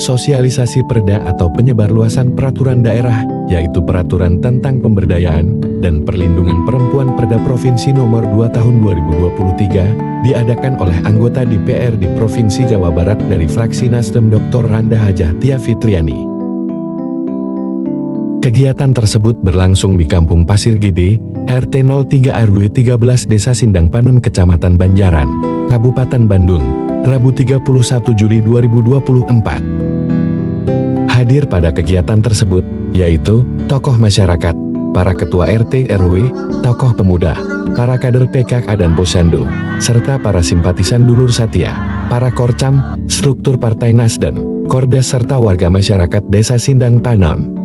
Sosialisasi perda atau penyebarluasan peraturan daerah, yaitu peraturan tentang pemberdayaan dan perlindungan perempuan Perda Provinsi Nomor 2 Tahun 2023, diadakan oleh anggota DPR di Provinsi Jawa Barat dari fraksi Nasdem Dr. Randa Hajah Tia Fitriani. Kegiatan tersebut berlangsung di Kampung Pasir Gede, RT 03 RW 13 Desa Sindang Panun Kecamatan Banjaran, Kabupaten Bandung, Rabu 31 Juli 2024. Hadir pada kegiatan tersebut, yaitu tokoh masyarakat, para ketua RT RW, tokoh pemuda, para kader PKK dan Posyandu, serta para simpatisan Dulur Satya, para korcam, struktur Partai Nasdem, Kordas serta warga masyarakat Desa Sindang Panun.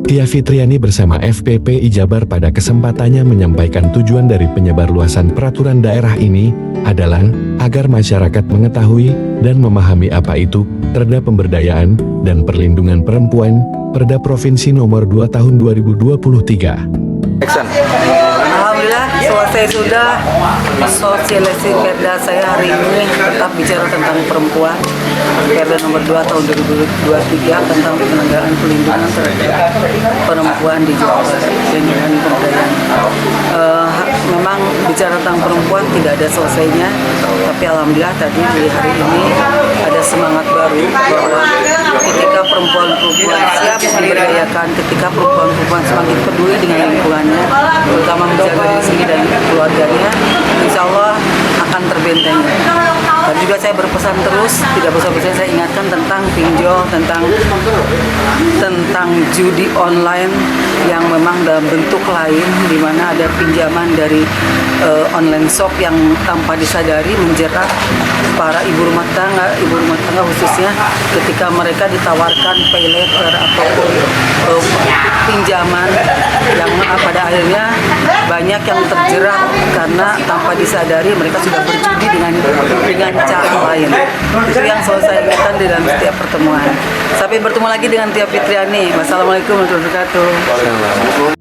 Tia Fitriani bersama FPPI Jabar pada kesempatannya menyampaikan tujuan dari penyebarluasan peraturan daerah ini adalah agar masyarakat mengetahui dan memahami apa itu Perda Pemberdayaan dan Perlindungan Perempuan, Perda Provinsi Nomor 2 Tahun 2023. Alhamdulillah selesai sudah sosialisasi perda saya hari ini tetap bicara tentang perempuan, Perda Nomor 2 Tahun 2023 tentang penyelenggaraan pelindungan terhadap perempuan di Jawa Barat dengan pemberdayaan. Memang bicara tentang perempuan tidak ada selesainya, tapi alhamdulillah tadi di hari ini ada semangat baru bahwa ketika perempuan-perempuan siap diberdayakan, ketika perempuan-perempuan semakin peduli dengan lingkungannya, terutama menjaga diri sendiri dan keluarganya, insya Allah akan terbenteng. Dan juga saya berpesan terus, tidak bosan-bosan saya ingatkan tentang pinjol, tentang judi online yang memang dalam bentuk lain, di mana ada pinjaman dari online shop yang tanpa disadari menjerat para ibu rumah tangga khususnya ketika mereka ditawarkan pay later ataupun pinjaman yang pada akhirnya banyak yang terjerat karena tanpa disadari mereka sudah berjudi dengan cara lain. Itu yang selalu saya ingatkan di dalam setiap pertemuan. Sampai bertemu lagi dengan Tia Fitriani. Wassalamualaikum warahmatullahi wabarakatuh.